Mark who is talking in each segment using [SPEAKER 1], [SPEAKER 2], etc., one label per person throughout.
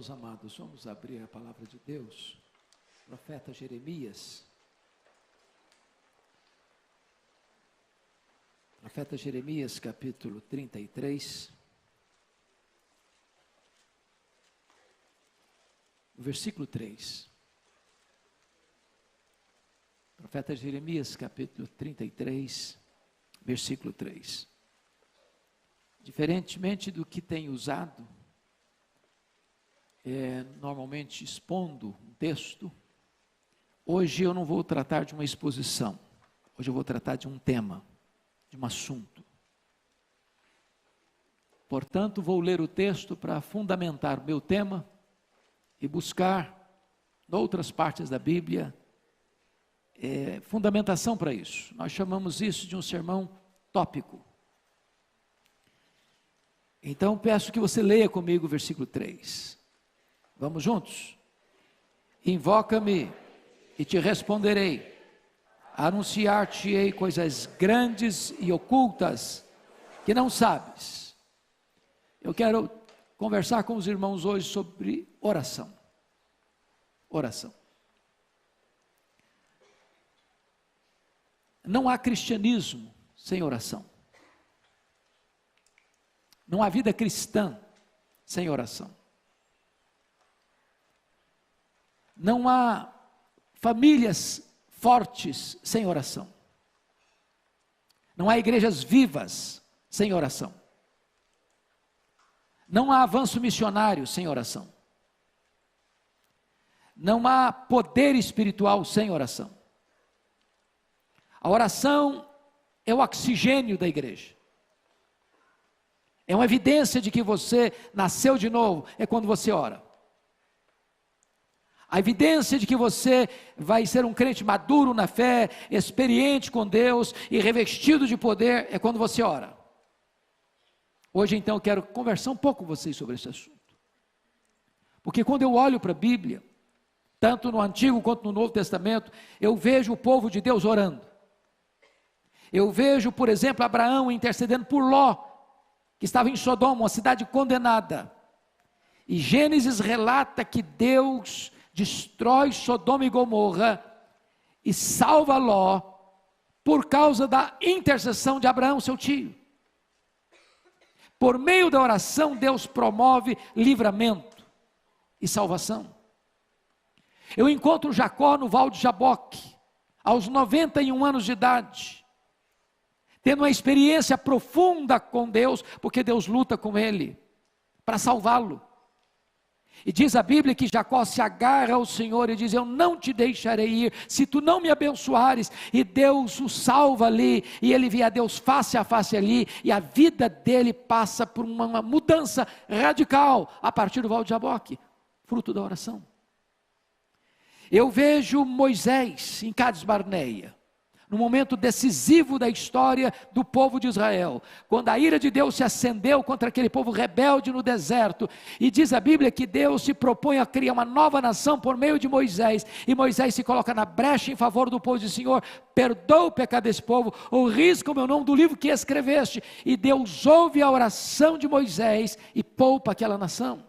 [SPEAKER 1] Irmãos amados, vamos abrir a palavra de Deus, profeta Jeremias. Profeta Jeremias, capítulo 33, versículo 3. Profeta Jeremias, capítulo 33, versículo 3. Diferentemente do que tem usado, normalmente expondo um texto, hoje eu não vou tratar de uma exposição, hoje eu vou tratar de um tema, de um assunto. Portanto, vou ler o texto para fundamentar o meu tema e buscar, em outras partes da Bíblia, fundamentação para isso. Nós chamamos isso de um sermão tópico. Então, peço que você leia comigo o versículo 3. Vamos juntos? Invoca-me e te responderei. Anunciar-te-ei coisas grandes e ocultas que não sabes. Eu quero conversar com os irmãos hoje sobre oração. Oração. Não há cristianismo sem oração. Não há vida cristã sem oração. Não há famílias fortes sem oração. Não há igrejas vivas sem oração. Não há avanço missionário sem oração. Não há poder espiritual sem oração. A oração é o oxigênio da igreja. É uma evidência de que você nasceu de novo, é quando você ora. A evidência de que você vai ser um crente maduro na fé, experiente com Deus e revestido de poder, é quando você ora. Hoje então eu quero conversar um pouco com vocês sobre esse assunto. Porque quando eu olho para a Bíblia, tanto no Antigo quanto no Novo Testamento, eu vejo o povo de Deus orando. Eu vejo, por exemplo, Abraão intercedendo por Ló, que estava em Sodoma, uma cidade condenada. E Gênesis relata que Deus destrói Sodoma e Gomorra e salva Ló por causa da intercessão de Abraão, seu tio. Por meio da oração, Deus promove livramento e salvação. Eu encontro Jacó no Val de Jaboque, aos 91 anos de idade, tendo uma experiência profunda com Deus, porque Deus luta com ele, para salvá-lo. E diz a Bíblia que Jacó se agarra ao Senhor e diz: eu não te deixarei ir, se tu não me abençoares. E Deus o salva ali, e ele vê a Deus face a face ali, e a vida dele passa por uma mudança radical, a partir do Val de Jaboque, fruto da oração. Eu vejo Moisés em Cades Barneia, no momento decisivo da história do povo de Israel, quando a ira de Deus se acendeu contra aquele povo rebelde no deserto, e diz a Bíblia que Deus se propõe a criar uma nova nação por meio de Moisés, e Moisés se coloca na brecha em favor do povo e diz: Senhor, perdoa o pecado desse povo, ou risca o meu nome do livro que escreveste, e Deus ouve a oração de Moisés e poupa aquela nação.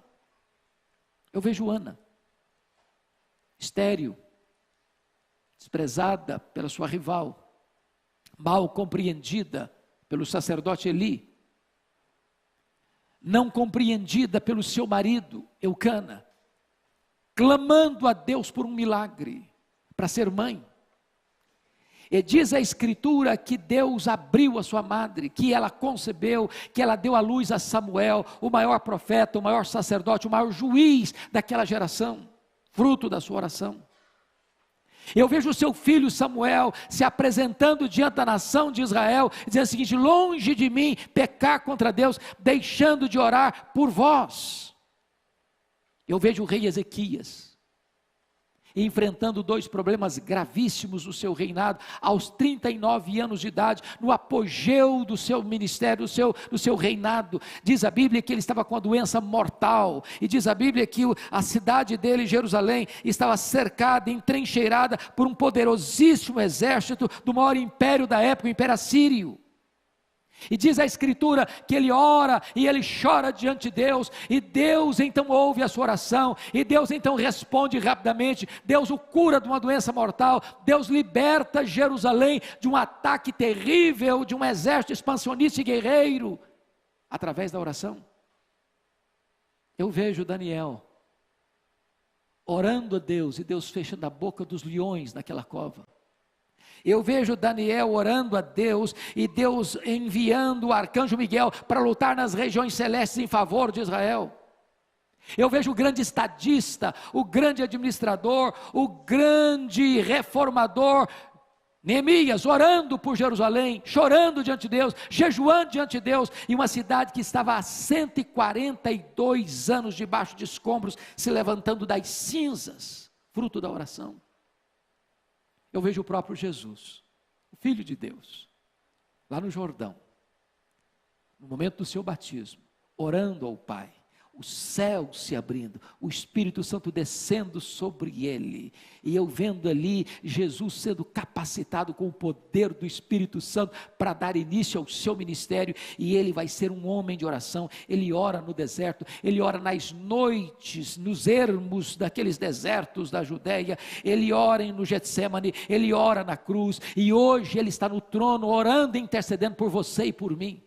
[SPEAKER 1] Eu vejo Ana, estéril, desprezada pela sua rival, mal compreendida pelo sacerdote Eli, não compreendida pelo seu marido Eucana, clamando a Deus por um milagre, para ser mãe. E diz a Escritura que Deus abriu a sua madre, que ela concebeu, que ela deu à luz a Samuel, o maior profeta, o maior sacerdote, o maior juiz daquela geração, fruto da sua oração. Eu vejo o seu filho Samuel se apresentando diante da nação de Israel, dizendo o seguinte: longe de mim pecar contra Deus, deixando de orar por vós. Eu vejo o rei Ezequias enfrentando dois problemas gravíssimos do seu reinado, aos 39 anos de idade, no apogeu do seu ministério, do seu reinado. Diz a Bíblia que ele estava com a doença mortal, e diz a Bíblia que a cidade dele, Jerusalém, estava cercada, entrincheirada por um poderosíssimo exército do maior império da época, o Império Assírio. E diz a Escritura que ele ora e ele chora diante de Deus, e Deus então ouve a sua oração, e Deus então responde rapidamente. Deus o cura de uma doença mortal, Deus liberta Jerusalém de um ataque terrível, de um exército expansionista e guerreiro, através da oração. Eu vejo Daniel orando a Deus, e Deus fechando a boca dos leões naquela cova. Eu vejo Daniel orando a Deus, e Deus enviando o arcanjo Miguel para lutar nas regiões celestes em favor de Israel. Eu vejo o grande estadista, o grande administrador, o grande reformador, Neemias, orando por Jerusalém, chorando diante de Deus, jejuando diante de Deus, e uma cidade que estava há 142 anos debaixo de escombros, se levantando das cinzas, fruto da oração. Eu vejo o próprio Jesus, o Filho de Deus, lá no Jordão, no momento do seu batismo, orando ao Pai, o céu se abrindo, o Espírito Santo descendo sobre ele, e eu vendo ali Jesus sendo capacitado com o poder do Espírito Santo para dar início ao seu ministério, e ele vai ser um homem de oração. Ele ora no deserto, ele ora nas noites, nos ermos daqueles desertos da Judéia, ele ora no Getsêmani, ele ora na cruz, e hoje ele está no trono orando e intercedendo por você e por mim.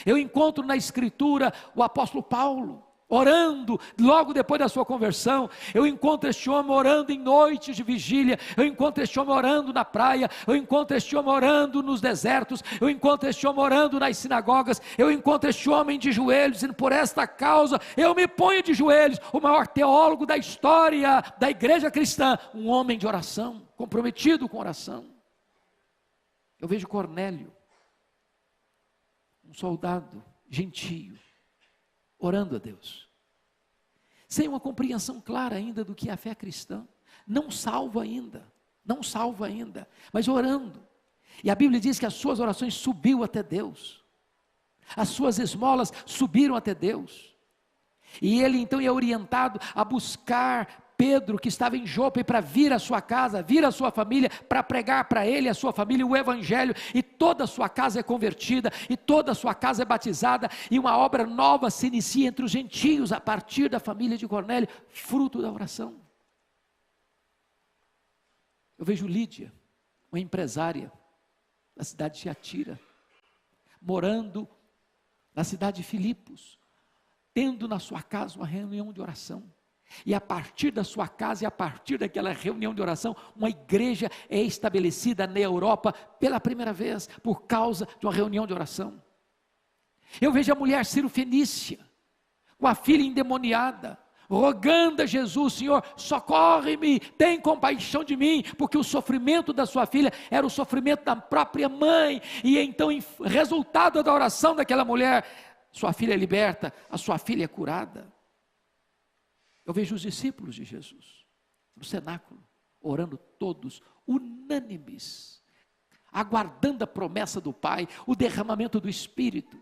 [SPEAKER 1] Eu encontro na Escritura o apóstolo Paulo, orando, logo depois da sua conversão. Eu encontro este homem orando em noites de vigília, eu encontro este homem orando na praia, eu encontro este homem orando nos desertos, eu encontro este homem orando nas sinagogas, eu encontro este homem de joelhos, dizendo: por esta causa eu me ponho de joelhos. O maior teólogo da história da igreja cristã, um homem de oração, comprometido com oração. Eu vejo Cornélio, um soldado gentio, orando a Deus, sem uma compreensão clara ainda do que é a fé cristã, não salvo ainda, mas orando. E a Bíblia diz que as suas orações subiu até Deus, as suas esmolas subiram até Deus, e ele então é orientado a buscar Pedro, que estava em Jope, para vir à sua casa, vir à sua família, para pregar para ele e a sua família o Evangelho, e toda a sua casa é convertida, e toda a sua casa é batizada, e uma obra nova se inicia entre os gentios, a partir da família de Cornélio, fruto da oração. Eu vejo Lídia, uma empresária da cidade de Tiatira, morando na cidade de Filipos, tendo na sua casa uma reunião de oração. E a partir da sua casa e a partir daquela reunião de oração, uma igreja é estabelecida na Europa pela primeira vez, por causa de uma reunião de oração. Eu vejo a mulher Cirofenícia, com a filha endemoniada, rogando a Jesus: Senhor, socorre-me, tem compaixão de mim, porque o sofrimento da sua filha era o sofrimento da própria mãe, e então, resultado da oração daquela mulher, sua filha é liberta, a sua filha é curada. Eu vejo os discípulos de Jesus, no cenáculo, orando todos, unânimes, aguardando a promessa do Pai, o derramamento do Espírito.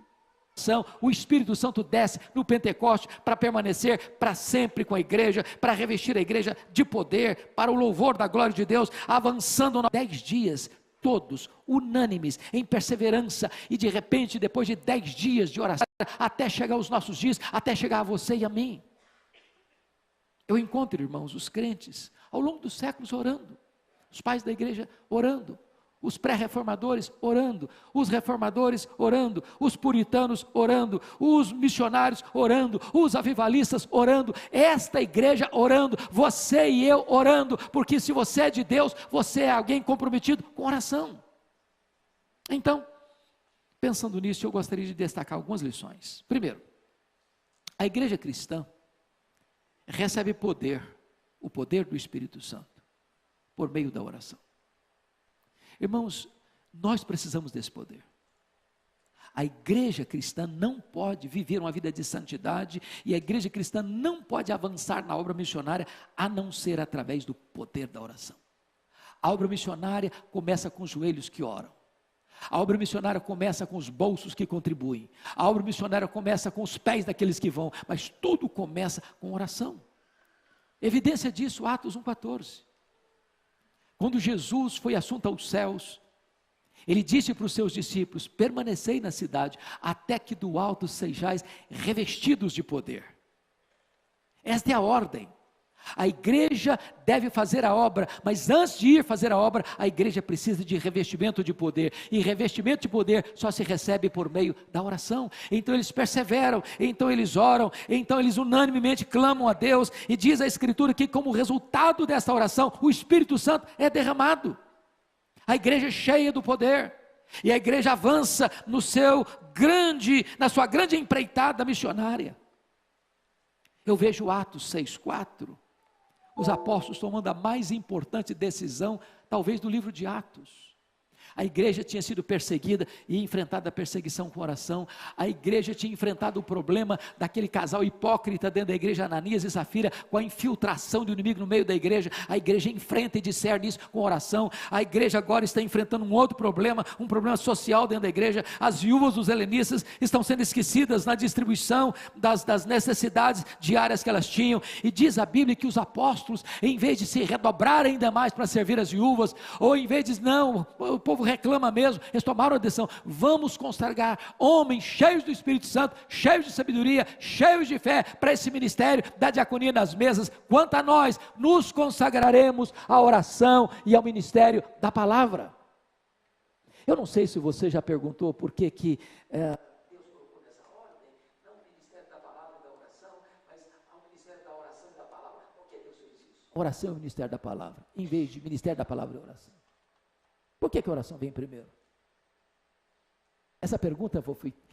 [SPEAKER 1] O Espírito Santo desce no Pentecoste para permanecer para sempre com a igreja, para revestir a igreja de poder, para o louvor da glória de Deus, avançando 10 dias, todos unânimes, em perseverança, e de repente, depois de 10 dias de oração, até chegar aos nossos dias, até chegar a você e a mim. Eu encontro, irmãos, os crentes, ao longo dos séculos orando, os pais da igreja orando, os pré-reformadores orando, os reformadores orando, os puritanos orando, os missionários orando, os avivalistas orando, esta igreja orando, você e eu orando, porque se você é de Deus, você é alguém comprometido com oração. Então, pensando nisso, eu gostaria de destacar algumas lições. Primeiro, a igreja cristã recebe poder, o poder do Espírito Santo, por meio da oração. Irmãos, nós precisamos desse poder. A igreja cristã não pode viver uma vida de santidade, e a igreja cristã não pode avançar na obra missionária, a não ser através do poder da oração. A obra missionária começa com os joelhos que oram. A obra missionária começa com os bolsos que contribuem. A obra missionária começa com os pés daqueles que vão, mas tudo começa com oração. Evidência disso, Atos 1,14. Quando Jesus foi assunto aos céus, Ele disse para os seus discípulos: permanecei na cidade, até que do alto sejais revestidos de poder. Esta é a ordem. A igreja deve fazer a obra, mas antes de ir fazer a obra, a igreja precisa de revestimento de poder, e revestimento de poder só se recebe por meio da oração. Então eles perseveram, então eles oram, então eles unanimemente clamam a Deus, e diz a Escritura que como resultado dessa oração, o Espírito Santo é derramado. A igreja é cheia do poder, e a igreja avança na sua grande empreitada missionária. Eu vejo Atos 6,4, os apóstolos tomando a mais importante decisão, talvez do livro de Atos. A igreja tinha sido perseguida e enfrentado a perseguição com oração. A igreja tinha enfrentado o problema daquele casal hipócrita dentro da igreja, Ananias e Safira, com a infiltração do inimigo no meio da igreja. A igreja enfrenta e discerne isso com oração. A igreja agora está enfrentando um outro problema, um problema social dentro da igreja. As viúvas dos helenistas estão sendo esquecidas na distribuição das necessidades diárias que elas tinham. E diz a Bíblia que os apóstolos, em vez de se redobrar ainda mais para servir as viúvas, ou em vez de, não, o povo reclama mesmo, eles tomaram a decisão: vamos consagrar homens cheios do Espírito Santo, cheios de sabedoria, cheios de fé, para esse ministério da diaconia nas mesas. Quanto a nós, nos consagraremos à oração e ao ministério da palavra. Eu não sei se você já perguntou por que Deus colocou nessa ordem, não o ministério da palavra e da oração, mas ao ministério da oração e da palavra. Por que Deus fez isso? Oração e ministério da palavra, em vez de ministério da palavra e oração. Por que a oração vem primeiro? Essa pergunta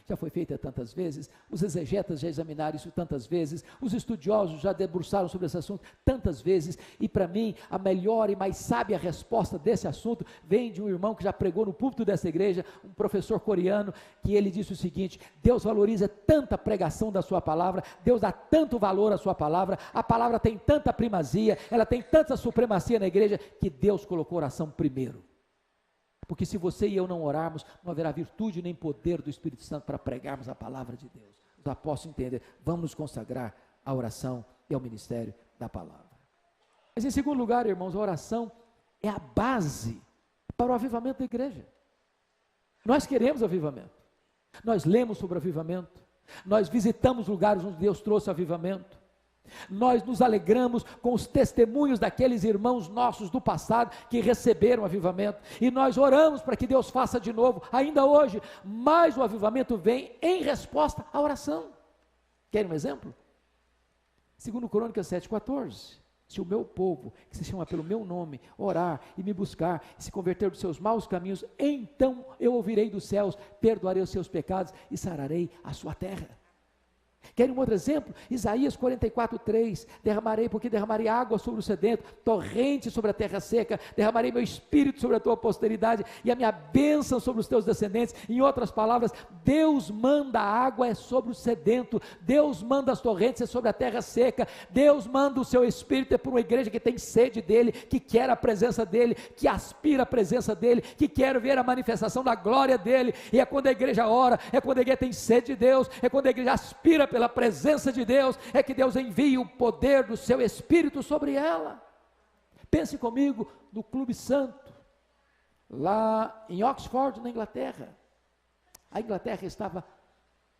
[SPEAKER 1] já foi feita tantas vezes, os exegetas já examinaram isso tantas vezes, os estudiosos já debruçaram sobre esse assunto tantas vezes, e para mim, a melhor e mais sábia resposta desse assunto vem de um irmão que já pregou no púlpito dessa igreja, um professor coreano, que ele disse o seguinte: Deus valoriza tanta pregação da sua palavra, Deus dá tanto valor à sua palavra, a palavra tem tanta primazia, ela tem tanta supremacia na igreja, que Deus colocou a oração primeiro. Porque se você e eu não orarmos, não haverá virtude nem poder do Espírito Santo para pregarmos a palavra de Deus. Os apóstolos entendem, vamos nos consagrar à oração e ao ministério da palavra. Mas em segundo lugar, irmãos, a oração é a base para o avivamento da igreja. Nós queremos avivamento, nós lemos sobre avivamento, nós visitamos lugares onde Deus trouxe avivamento, nós nos alegramos com os testemunhos daqueles irmãos nossos do passado que receberam avivamento, e nós oramos para que Deus faça de novo, ainda hoje, mas o avivamento vem em resposta à oração. Querem um exemplo? 2 Crônicas 7,14, se o meu povo, que se chama pelo meu nome, orar e me buscar, e se converter dos seus maus caminhos, então eu ouvirei dos céus, perdoarei os seus pecados e sararei a sua terra. Querem um outro exemplo? Isaías 44,3, porque derramarei água sobre o sedento, torrente sobre a terra seca, derramarei meu espírito sobre a tua posteridade, e a minha bênção sobre os teus descendentes. Em outras palavras, Deus manda a água sobre o sedento, Deus manda as torrentes sobre a terra seca, Deus manda o seu espírito para uma igreja que tem sede dele, que quer a presença dele, que aspira a presença dele, que quer ver a manifestação da glória dele. E é quando a igreja ora, é quando a igreja tem sede de Deus, é quando a igreja aspira pela presença de Deus, é que Deus envia o poder do seu Espírito sobre ela. Pense comigo no Clube Santo, lá em Oxford, na Inglaterra. A Inglaterra estava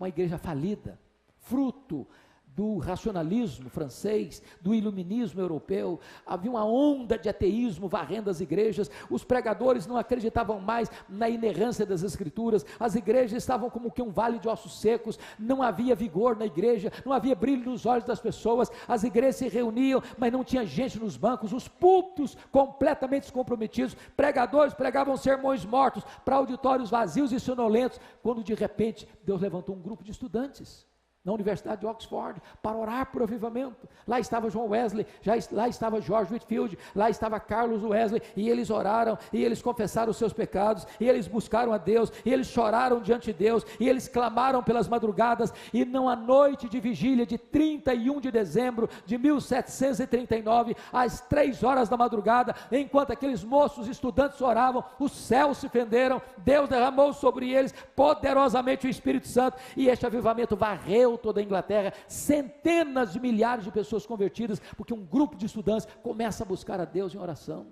[SPEAKER 1] uma igreja falida, fruto do racionalismo francês, do iluminismo europeu. Havia uma onda de ateísmo varrendo as igrejas, os pregadores não acreditavam mais na inerrância das escrituras, as igrejas estavam como que um vale de ossos secos, não havia vigor na igreja, não havia brilho nos olhos das pessoas, as igrejas se reuniam, mas não tinha gente nos bancos, os púlpitos completamente descomprometidos, pregadores pregavam sermões mortos para auditórios vazios e sonolentos, quando de repente Deus levantou um grupo de estudantes na Universidade de Oxford, para orar por avivamento. Lá estava John Wesley, lá estava George Whitefield, lá estava Carlos Wesley, e eles oraram, e eles confessaram os seus pecados, e eles buscaram a Deus, e eles choraram diante de Deus, e eles clamaram pelas madrugadas, e numa noite de vigília de 31 de dezembro de 1739, às 3 horas da madrugada, enquanto aqueles moços estudantes oravam, os céus se fenderam, Deus derramou sobre eles poderosamente o Espírito Santo, e este avivamento varreu toda a Inglaterra, centenas de milhares de pessoas convertidas, porque um grupo de estudantes começa a buscar a Deus em oração.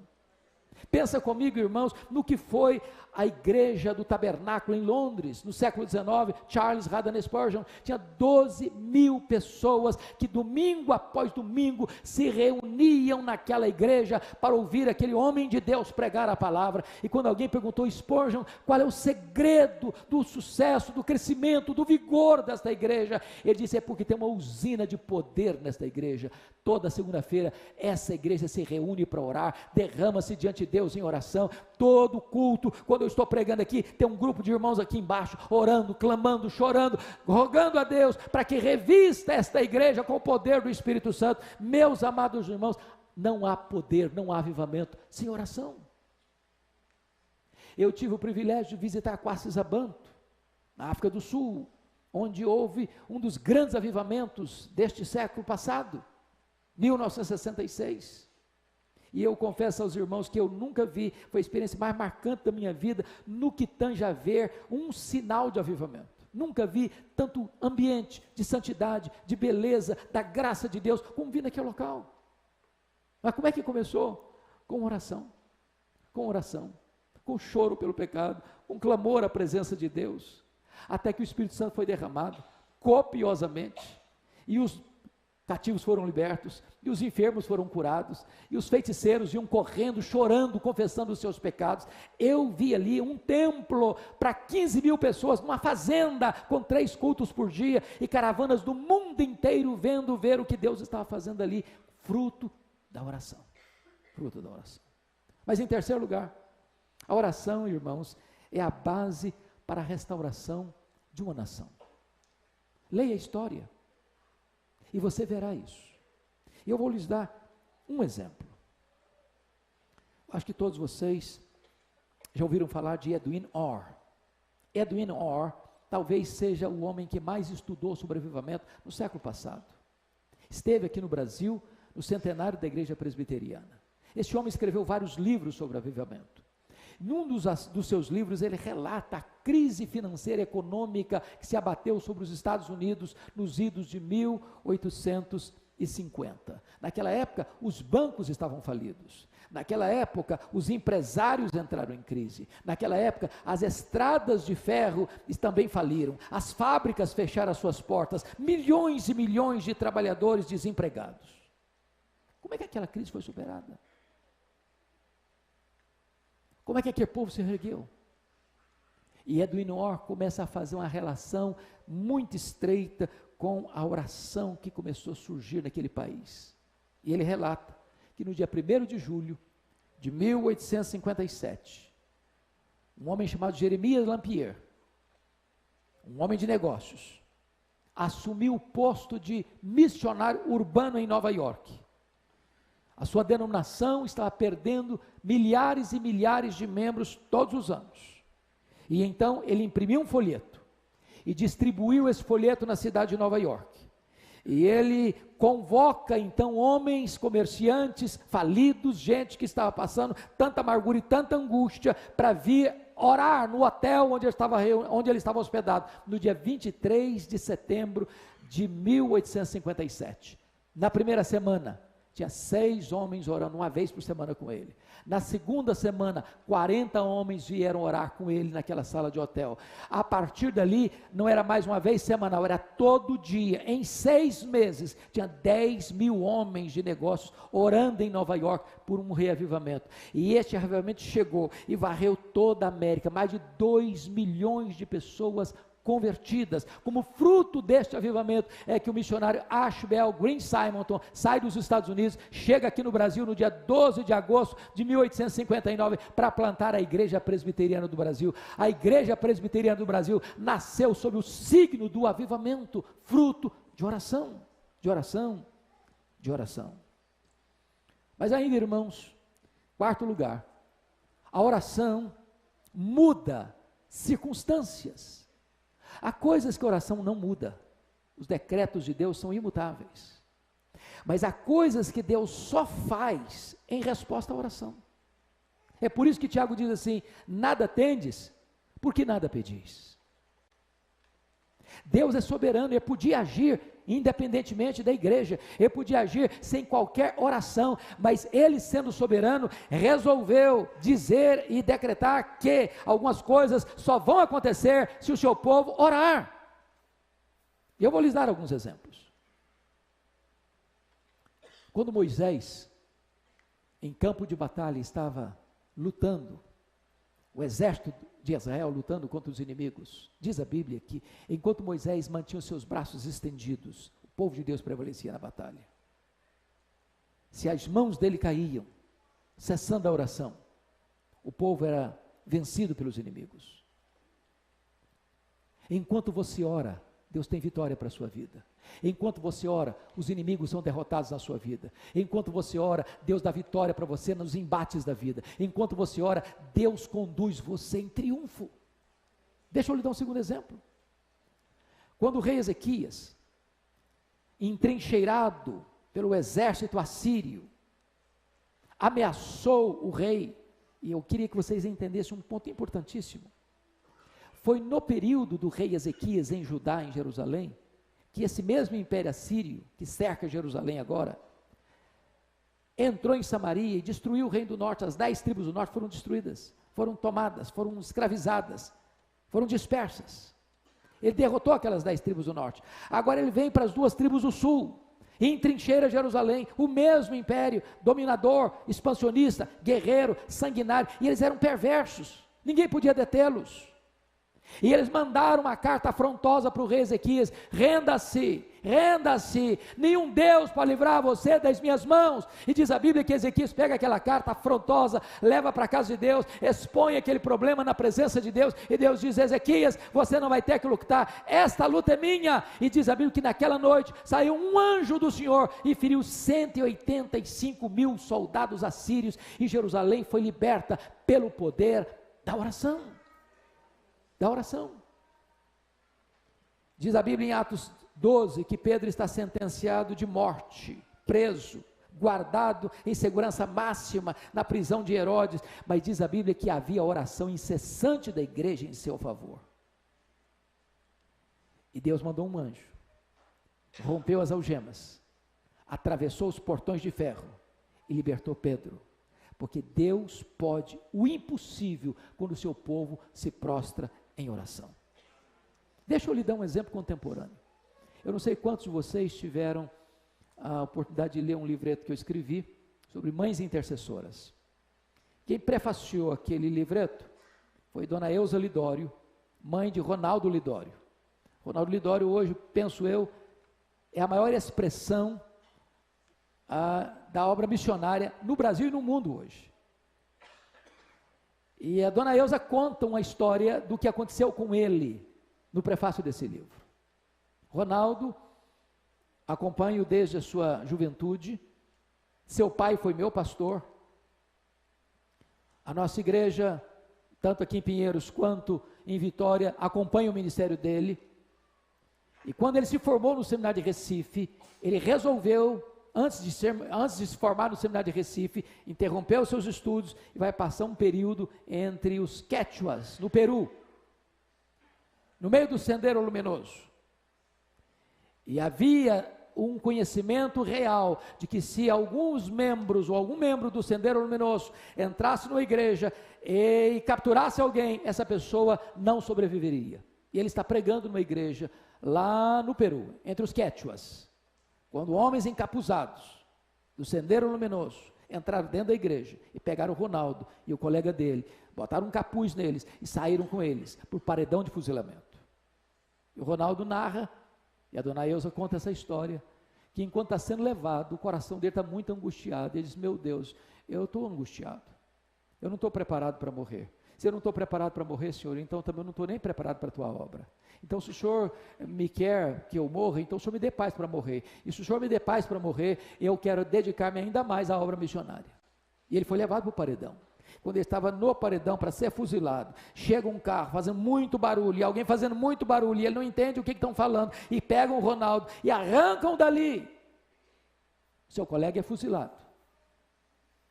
[SPEAKER 1] Pensa comigo, irmãos, no que foi a igreja do tabernáculo em Londres, no século XIX. Charles Haddon Spurgeon tinha 12 mil pessoas que domingo após domingo se reuniam naquela igreja para ouvir aquele homem de Deus pregar a palavra. E quando alguém perguntou a Spurgeon qual é o segredo do sucesso, do crescimento, do vigor desta igreja, ele disse: é porque tem uma usina de poder nesta igreja. Toda segunda-feira essa igreja se reúne para orar, derrama-se diante de Deus em oração. Todo culto, quando eu estou pregando aqui, tem um grupo de irmãos aqui embaixo, orando, clamando, chorando, rogando a Deus para que revista esta igreja com o poder do Espírito Santo. Meus amados irmãos, não há poder, não há avivamento sem oração. Eu tive o privilégio de visitar Quacis-Abanto, na África do Sul, onde houve um dos grandes avivamentos deste século passado, 1966. E eu confesso aos irmãos que eu nunca vi, foi a experiência mais marcante da minha vida, no que tange a ver um sinal de avivamento. Nunca vi tanto ambiente de santidade, de beleza, da graça de Deus, como vi naquele local. Mas como é que começou? Com oração, com choro pelo pecado, com clamor à presença de Deus, até que o Espírito Santo foi derramado, copiosamente, e os cativos foram libertos, e os enfermos foram curados, e os feiticeiros iam correndo, chorando, confessando os seus pecados. Eu vi ali um templo para 15 mil pessoas, numa fazenda, com 3 cultos por dia, e caravanas do mundo inteiro ver o que Deus estava fazendo ali, fruto da oração. Mas em terceiro lugar, a oração, irmãos, é a base para a restauração de uma nação. Leia a história, e você verá isso. E eu vou lhes dar um exemplo. Acho que todos vocês já ouviram falar de Edwin Orr. Edwin Orr talvez seja o homem que mais estudou sobre avivamento no século passado. Esteve aqui no Brasil, no centenário da Igreja Presbiteriana. Este homem escreveu vários livros sobre avivamento. Num dos seus livros, ele relata a crise financeira e econômica que se abateu sobre os Estados Unidos nos idos de 1850. Naquela época, os bancos estavam falidos. Naquela época, os empresários entraram em crise. Naquela época, as estradas de ferro também faliram. As fábricas fecharam as suas portas. Milhões e milhões de trabalhadores desempregados. Como é que aquela crise foi superada? Como é que aquele povo se ergueu? E Edwin Orr começa a fazer uma relação muito estreita com a oração que começou a surgir naquele país. E ele relata que no dia 1º de julho de 1857, um homem chamado Jeremias Lampier, um homem de negócios, assumiu o posto de missionário urbano em Nova York. A sua denominação estava perdendo milhares e milhares de membros todos os anos. E então ele imprimiu um folheto e distribuiu esse folheto na cidade de Nova York. E ele convoca então homens, comerciantes, falidos, gente que estava passando tanta amargura e tanta angústia para vir orar no hotel onde ele estava hospedado, no dia 23 de setembro de 1857. Na primeira semana, tinha 6 homens orando uma vez por semana com ele. Na segunda semana, 40 homens vieram orar com ele naquela sala de hotel. A partir dali, não era mais uma vez semanal, era todo dia. Em 6 meses, tinha 10 mil homens de negócios orando em Nova York por um reavivamento. E este reavivamento chegou e varreu toda a América. Mais de 2 milhões de pessoas convertidas. Como fruto deste avivamento é que o missionário Ashbel Green Simonton sai dos Estados Unidos, chega aqui no Brasil no dia 12 de agosto de 1859 para plantar a Igreja Presbiteriana do Brasil. A Igreja Presbiteriana do Brasil nasceu sob o signo do avivamento, fruto de oração, de oração, de oração. Mas ainda, irmãos, quarto lugar, a oração muda circunstâncias. Há coisas que a oração não muda, os decretos de Deus são imutáveis, mas há coisas que Deus só faz em resposta à oração. É por isso que Tiago diz assim: nada tendes, porque nada pedis. Deus é soberano e podia agir independentemente da igreja, ele podia agir sem qualquer oração, mas ele, sendo soberano, resolveu dizer e decretar que algumas coisas só vão acontecer se o seu povo orar. E eu vou lhes dar alguns exemplos. Quando Moisés, em campo de batalha, estava lutando, o exército de Israel lutando contra os inimigos, diz a Bíblia que enquanto Moisés mantinha os seus braços estendidos, o povo de Deus prevalecia na batalha. Se as mãos dele caíam, cessando a oração, o povo era vencido pelos inimigos. Enquanto você ora, Deus tem vitória para a sua vida. Enquanto você ora, os inimigos são derrotados na sua vida. Enquanto você ora, Deus dá vitória para você nos embates da vida. Enquanto você ora, Deus conduz você em triunfo. Deixa eu lhe dar um segundo exemplo. Quando o rei Ezequias, entrincheirado pelo exército assírio, ameaçou o rei, e eu queria que vocês entendessem um ponto importantíssimo. Foi no período do rei Ezequias em Judá, em Jerusalém, que esse mesmo império assírio, que cerca Jerusalém agora, entrou em Samaria e destruiu o reino do norte. As 10 tribos do norte foram destruídas, foram tomadas, foram escravizadas, foram dispersas. Ele derrotou aquelas 10 tribos do norte. Agora ele vem para as 2 tribos do sul, e entrincheira Jerusalém, o mesmo império, dominador, expansionista, guerreiro, sanguinário, e eles eram perversos, ninguém podia detê-los. E eles mandaram uma carta afrontosa para o rei Ezequias: renda-se, renda-se, nenhum Deus pode livrar você das minhas mãos. E diz a Bíblia que Ezequias pega aquela carta afrontosa, leva para a casa de Deus, expõe aquele problema na presença de Deus, e Deus diz: Ezequias, você não vai ter que lutar, esta luta é minha. E diz a Bíblia que naquela noite saiu um anjo do Senhor e feriu 185.000 soldados assírios, e Jerusalém foi liberta pelo poder da oração. Da oração. Diz a Bíblia em Atos 12 que Pedro está sentenciado de morte, preso, guardado em segurança máxima na prisão de Herodes, mas diz a Bíblia que havia oração incessante da igreja em seu favor. E Deus mandou um anjo, rompeu as algemas, atravessou os portões de ferro e libertou Pedro. Porque Deus pode o impossível quando o seu povo se prostra em oração. Deixa eu lhe dar um exemplo contemporâneo. Eu não sei quantos de vocês tiveram a oportunidade de ler um livreto que eu escrevi sobre mães intercessoras. Quem prefaciou aquele livreto foi Dona Eusa Lidório, mãe de Ronaldo Lidório. Ronaldo Lidório hoje, penso eu, é a maior expressão da obra missionária no Brasil e no mundo hoje. E a Dona Eusa conta uma história do que aconteceu com ele no prefácio desse livro. Ronaldo, acompanho desde a sua juventude, seu pai foi meu pastor, a nossa igreja, tanto aqui em Pinheiros quanto em Vitória, acompanha o ministério dele, e quando ele se formou no seminário de Recife, ele resolveu, antes de se formar no seminário de Recife, interrompeu os seus estudos e vai passar um período entre os Quechuas, no Peru, no meio do Sendero Luminoso. E havia um conhecimento real de que se alguns membros ou algum membro do Sendero Luminoso entrasse numa igreja e capturasse alguém, essa pessoa não sobreviveria. E ele está pregando numa igreja lá no Peru, entre os Quechuas. Quando homens encapuzados do Sendero Luminoso entraram dentro da igreja e pegaram o Ronaldo e o colega dele, botaram um capuz neles e saíram com eles por paredão de fuzilamento. E o Ronaldo narra, e a Dona Eusa conta essa história, que enquanto está sendo levado, o coração dele está muito angustiado. Ele diz: meu Deus, eu estou angustiado, eu não estou preparado para morrer. Se eu não estou preparado para morrer, Senhor, então também eu não estou nem preparado para a tua obra. Então, se o Senhor me quer que eu morra, então o Senhor me dê paz para morrer. E se o Senhor me dê paz para morrer, eu quero dedicar-me ainda mais à obra missionária. E ele foi levado para o paredão. Quando ele estava no paredão para ser fuzilado, chega um carro fazendo muito barulho, e alguém fazendo muito barulho, e ele não entende o que estão falando, e pegam o Ronaldo e arrancam dali. Seu colega é fuzilado.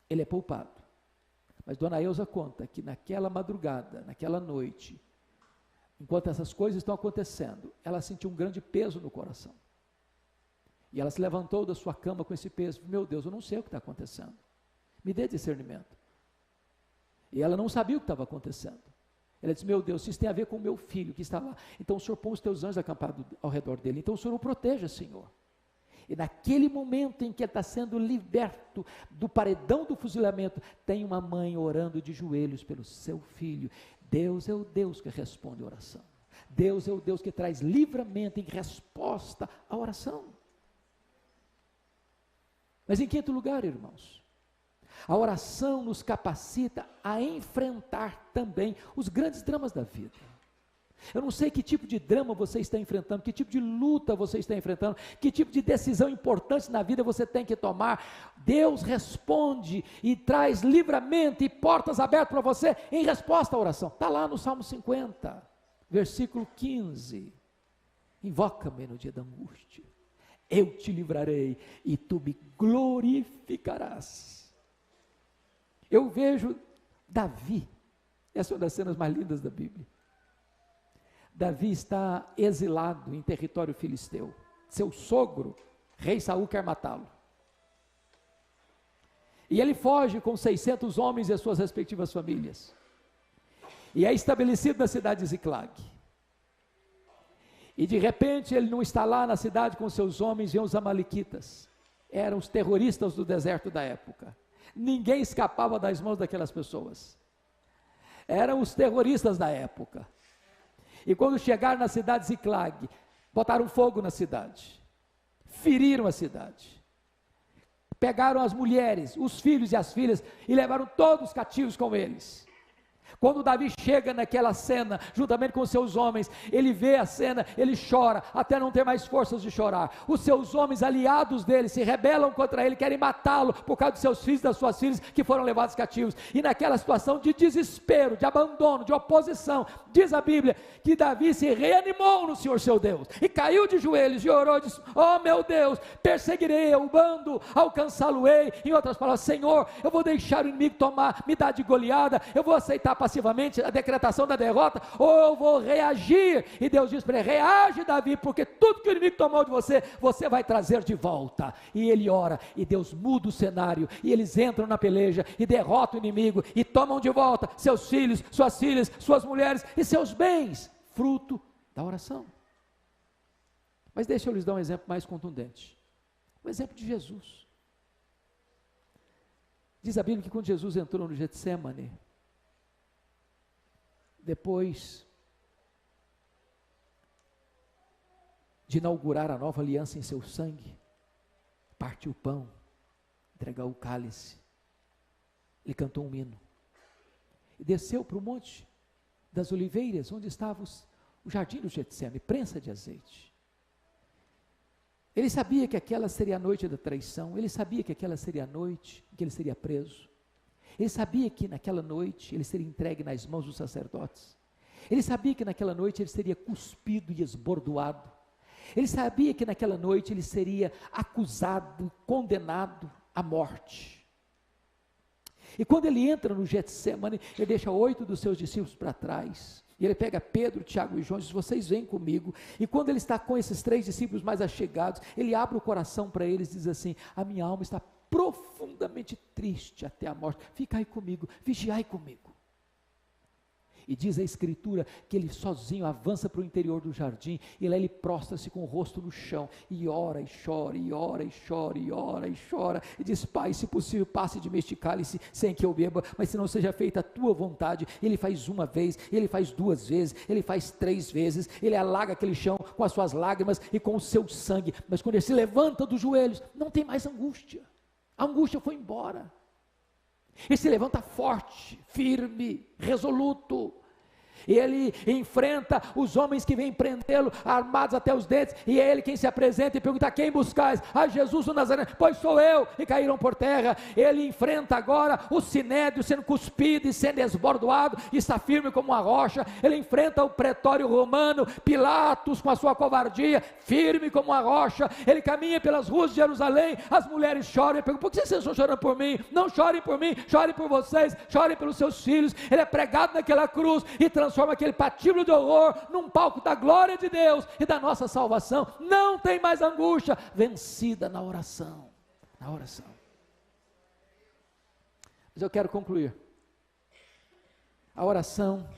[SPEAKER 1] Ele é poupado. Mas Dona Eusa conta que naquela madrugada, naquela noite, enquanto essas coisas estão acontecendo, ela sentiu um grande peso no coração. E ela se levantou da sua cama com esse peso. Meu Deus, eu não sei o que está acontecendo. Me dê discernimento. E ela não sabia o que estava acontecendo. Ela disse, meu Deus, isso tem a ver com o meu filho que está lá. Então o Senhor põe os teus anjos acampados ao redor dele. Então o Senhor o proteja, Senhor. E naquele momento em que ele está sendo liberto do paredão do fuzilamento, tem uma mãe orando de joelhos pelo seu filho. Deus é o Deus que responde a oração. Deus é o Deus que traz livramento em resposta à oração. Mas em quinto lugar, irmãos, a oração nos capacita a enfrentar também os grandes dramas da vida. Eu não sei que tipo de drama você está enfrentando, que tipo de luta você está enfrentando, que tipo de decisão importante na vida você tem que tomar. Deus responde e traz livramento e portas abertas para você em resposta à oração. Está lá no Salmo 50, versículo 15. Invoca-me no dia da angústia, eu te livrarei e tu me glorificarás. Eu vejo Davi, essa é uma das cenas mais lindas da Bíblia. Davi está exilado em território filisteu. Seu sogro, rei Saul, quer matá-lo. E ele foge com 600 homens e as suas respectivas famílias. E é estabelecido na cidade de Ziclag. E de repente ele não está lá na cidade com seus homens, vêm os amalequitas. Eram os terroristas do deserto da época. Ninguém escapava das mãos daquelas pessoas. Eram os terroristas da época. E quando chegaram na cidade de Ziclag, botaram fogo na cidade, feriram a cidade, pegaram as mulheres, os filhos e as filhas, e levaram todos cativos com eles. Quando Davi chega naquela cena, juntamente com seus homens, ele vê a cena, ele chora, até não ter mais forças de chorar. Os seus homens aliados dele se rebelam contra ele, querem matá-lo, por causa dos seus filhos e das suas filhas, que foram levados cativos. E naquela situação de desespero, de abandono, de oposição, diz a Bíblia, que Davi se reanimou no Senhor seu Deus, e caiu de joelhos, e orou, e disse, oh meu Deus, perseguirei o bando, alcançá-lo-ei. Em outras palavras, Senhor, eu vou deixar o inimigo tomar, me dar de goleada, eu vou aceitar passivamente a decretação da derrota, ou eu vou reagir. E Deus diz para ele, reage Davi, porque tudo que o inimigo tomou de você, você vai trazer de volta. E ele ora, e Deus muda o cenário, e eles entram na peleja, e derrotam o inimigo, e tomam de volta seus filhos, suas mulheres, e seus bens, fruto da oração. Mas deixa eu lhes dar um exemplo mais contundente, o exemplo de Jesus. Diz a Bíblia que quando Jesus entrou no Getsemane, depois de inaugurar a nova aliança em seu sangue, partiu o pão, entregou o cálice, ele cantou um hino, e desceu para o monte das oliveiras, onde estava o jardim do Getsemane, prensa de azeite. Ele sabia que aquela seria a noite da traição, ele sabia que aquela seria a noite em que ele seria preso. Ele sabia que naquela noite ele seria entregue nas mãos dos sacerdotes. Ele sabia que naquela noite ele seria cuspido e esbordoado. Ele sabia que naquela noite ele seria acusado, condenado à morte. E quando ele entra no Getsemane, ele deixa 8 dos seus discípulos para trás. E ele pega Pedro, Tiago e João e diz, vocês vêm comigo. E quando ele está com esses 3 discípulos mais achegados, ele abre o coração para eles e diz assim, a minha alma está profundamente triste até a morte, ficai comigo, vigiai comigo. E diz a Escritura que ele sozinho avança para o interior do jardim, e lá ele prostra-se com o rosto no chão, e ora e chora, e ora e chora, e ora e chora, e diz, Pai, se possível passe de mim este cálice sem que eu beba, mas se não seja feita a tua vontade. Ele faz uma vez, ele faz 2 vezes, ele faz 3 vezes, ele alaga aquele chão com as suas lágrimas e com o seu sangue, mas quando ele se levanta dos joelhos, não tem mais angústia. A angústia foi embora. Ele se levanta forte, firme, resoluto. E ele enfrenta os homens que vêm prendê-lo, armados até os dentes, e é ele quem se apresenta e pergunta, quem buscais? A Jesus o Nazareno, pois sou eu, e caíram por terra. Ele enfrenta agora o sinédrio sendo cuspido e sendo esbordoado, e está firme como uma rocha. Ele enfrenta o pretório romano, Pilatos com a sua covardia, firme como uma rocha. Ele caminha pelas ruas de Jerusalém, as mulheres choram, e perguntam, por que vocês estão chorando por mim? Não chorem por mim, chorem por vocês, chorem pelos seus filhos. Ele é pregado naquela cruz, e transforma transforma aquele patíbulo de horror num palco da glória de Deus e da nossa salvação. Não tem mais angústia, vencida na oração, na oração. Mas eu quero concluir. A oração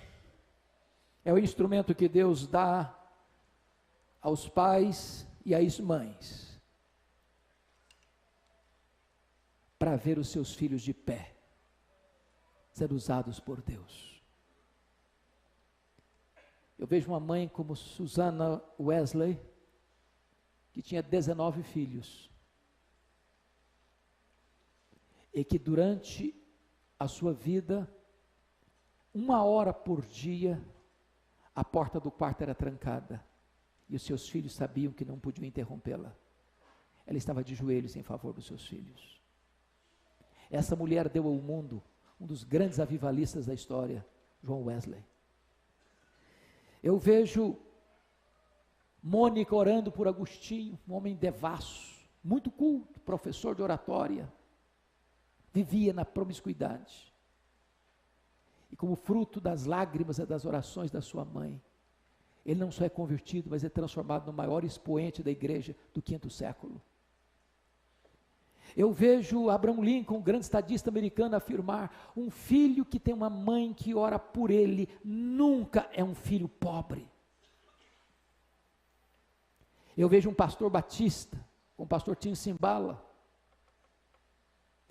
[SPEAKER 1] é o instrumento que Deus dá aos pais e às mães para ver os seus filhos de pé, sendo usados por Deus. Eu vejo uma mãe como Susana Wesley, que tinha 19 filhos, e que durante a sua vida, 1 hora por dia, a porta do quarto era trancada, e os seus filhos sabiam que não podiam interrompê-la. Ela estava de joelhos em favor dos seus filhos. Essa mulher deu ao mundo um dos grandes avivalistas da história, John Wesley. Eu vejo Mônica orando por Agostinho, um homem devasso, muito culto, professor de oratória, vivia na promiscuidade. E como fruto das lágrimas e das orações da sua mãe, ele não só é convertido, mas é transformado no maior expoente da igreja do 5º século. Eu vejo Abraham Lincoln, um grande estadista americano, afirmar: um filho que tem uma mãe que ora por ele, nunca é um filho pobre. Eu vejo um pastor batista, com o pastor Tim Simbala,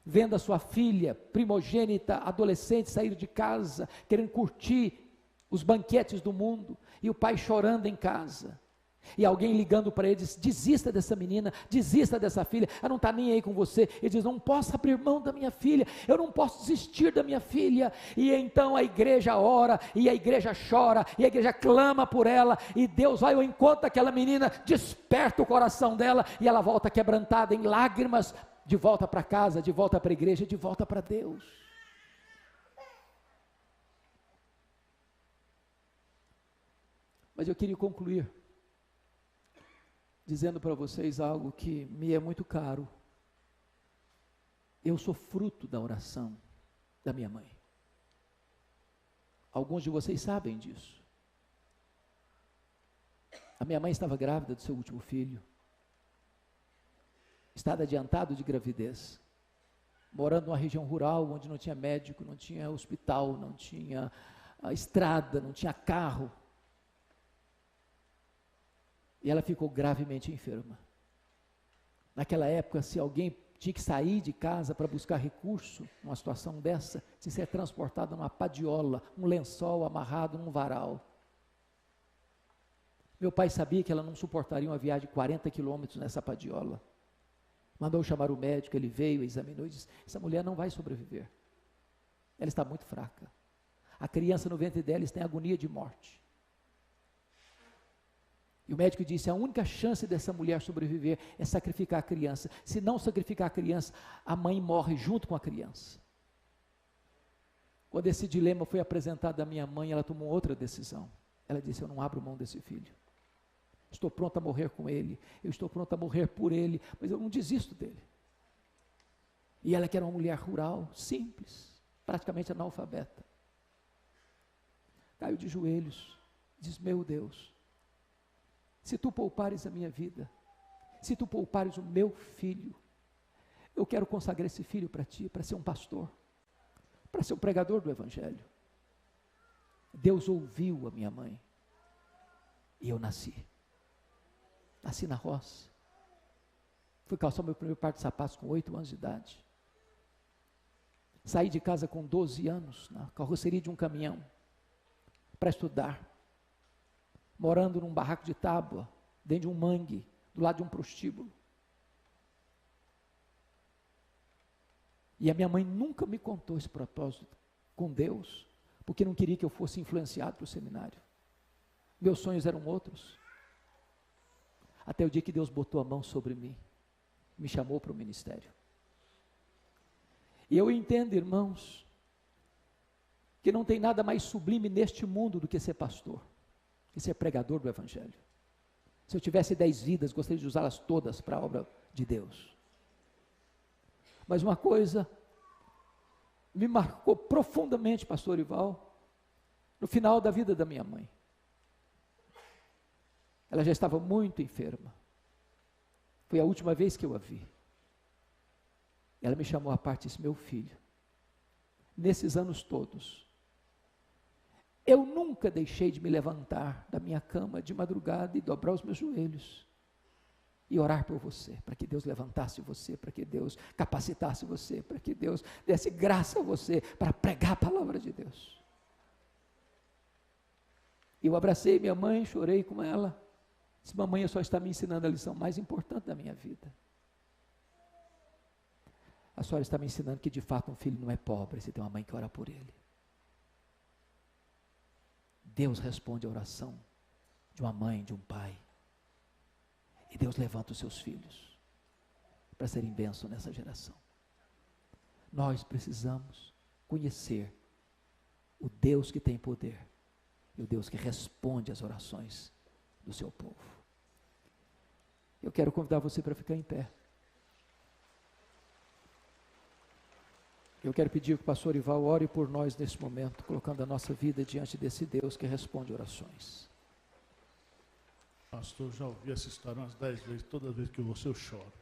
[SPEAKER 1] vendo a sua filha primogênita, adolescente, sair de casa, querendo curtir os banquetes do mundo, e o pai chorando em casa, e alguém ligando para ele, diz: desista dessa menina, desista dessa filha, ela não está nem aí com você. Ele diz: não posso abrir mão da minha filha, eu não posso desistir da minha filha. E então a igreja ora, e a igreja chora, e a igreja clama por ela, e Deus vai ao encontro daquela menina, desperta o coração dela, e ela volta quebrantada em lágrimas, de volta para casa, de volta para a igreja, de volta para Deus. Mas eu queria concluir dizendo para vocês algo que me é muito caro. Eu sou fruto da oração da minha mãe. Alguns de vocês sabem disso. A minha mãe estava grávida do seu último filho, estado adiantado de gravidez, morando numa região rural, onde não tinha médico, não tinha hospital, não tinha estrada, não tinha carro. E ela ficou gravemente enferma. Naquela época, se alguém tinha que sair de casa para buscar recurso, numa situação dessa, tinha que ser transportado numa padiola, um lençol amarrado num varal. Meu pai sabia que ela não suportaria uma viagem de 40 quilômetros nessa padiola. Mandou chamar o médico, ele veio, examinou e disse: essa mulher não vai sobreviver. Ela está muito fraca. A criança no ventre dela está em agonia de morte. E o médico disse: a única chance dessa mulher sobreviver é sacrificar a criança. Se não sacrificar a criança, a mãe morre junto com a criança. Quando esse dilema foi apresentado à minha mãe, ela tomou outra decisão. Ela disse: eu não abro mão desse filho. Estou pronta a morrer com ele, eu estou pronta a morrer por ele, mas eu não desisto dele. E ela, que era uma mulher rural, simples, praticamente analfabeta, caiu de joelhos, diz: meu Deus, se tu poupares a minha vida, se tu poupares o meu filho, eu quero consagrar esse filho para ti, para ser um pastor, para ser um pregador do evangelho. Deus ouviu a minha mãe, e eu nasci na roça, fui calçar meu primeiro par de sapatos com 8 anos de idade, saí de casa com 12 anos, na carroceria de um caminhão, para estudar, morando num barraco de tábua, dentro de um mangue, do lado de um prostíbulo. E a minha mãe nunca me contou esse propósito com Deus, porque não queria que eu fosse influenciado para o seminário. Meus sonhos eram outros. Até o dia que Deus botou a mão sobre mim, me chamou para o ministério. E eu entendo, irmãos, que não tem nada mais sublime neste mundo do que ser pastor, que ser pregador do evangelho. Se eu tivesse 10 vidas, gostaria de usá-las todas para a obra de Deus. Mas uma coisa me marcou profundamente, pastor Ival, no final da vida da minha mãe. Ela já estava muito enferma. Foi a última vez que eu a vi. Ela me chamou à parte e disse: meu filho, nesses anos todos, eu nunca deixei de me levantar da minha cama de madrugada e dobrar os meus joelhos e orar por você, para que Deus levantasse você, para que Deus capacitasse você, para que Deus desse graça a você para pregar a palavra de Deus. Eu abracei minha mãe, chorei com ela. Disse: mamãe, só está me ensinando a lição mais importante da minha vida. A senhora está me ensinando que de fato um filho não é pobre, se tem uma mãe que ora por ele. Deus responde a oração de uma mãe, de um pai. E Deus levanta os seus filhos para serem bênção nessa geração. Nós precisamos conhecer o Deus que tem poder e o Deus que responde às orações do seu povo. Eu quero convidar você para ficar em pé. Eu quero pedir que o pastor Ival ore por nós nesse momento, colocando a nossa vida diante desse Deus que responde orações.
[SPEAKER 2] Pastor, já ouvi essa história umas 10 vezes, toda vez que eu ouço eu choro.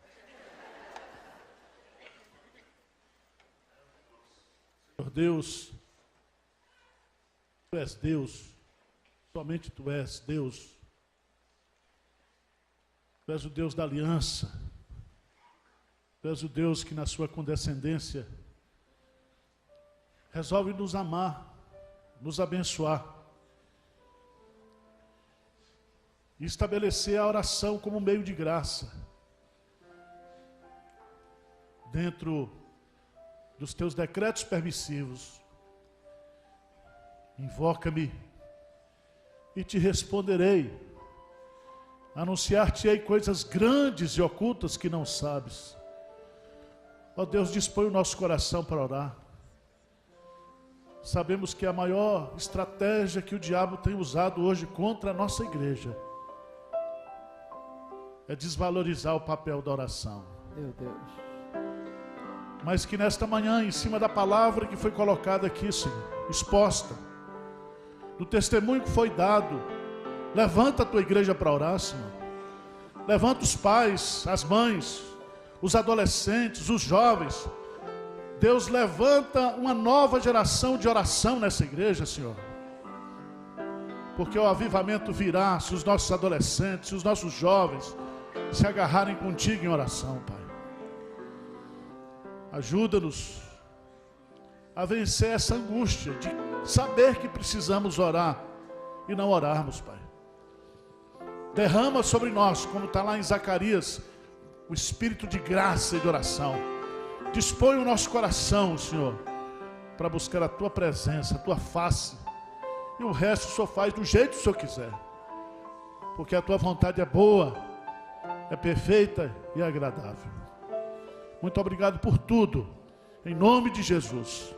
[SPEAKER 2] Senhor Deus, Tu és Deus, somente Tu és Deus. Tu és o Deus da aliança. Tu és o Deus que na sua condescendência resolve nos amar, nos abençoar. E estabelecer a oração como meio de graça. Dentro dos teus decretos permissivos. Invoca-me e te responderei. Anunciar-te-ei coisas grandes e ocultas que não sabes. Ó Deus, dispõe o nosso coração para orar. Sabemos que a maior estratégia que o diabo tem usado hoje contra a nossa igreja é desvalorizar o papel da oração.
[SPEAKER 1] Meu Deus.
[SPEAKER 2] Mas que nesta manhã, em cima da palavra que foi colocada aqui, Senhor, exposta, do testemunho que foi dado, levanta a tua igreja para orar, Senhor. Levanta os pais, as mães, os adolescentes, os jovens. Deus, levanta uma nova geração de oração nessa igreja, Senhor. Porque o avivamento virá se os nossos adolescentes, se os nossos jovens se agarrarem contigo em oração, Pai. Ajuda-nos a vencer essa angústia de saber que precisamos orar e não orarmos, Pai. Derrama sobre nós, como está lá em Zacarias, o espírito de graça e de oração. Dispõe o nosso coração, Senhor, para buscar a Tua presença, a Tua face. E o resto o Senhor faz do jeito que o Senhor quiser. Porque a Tua vontade é boa, é perfeita e agradável. Muito obrigado por tudo. Em nome de Jesus.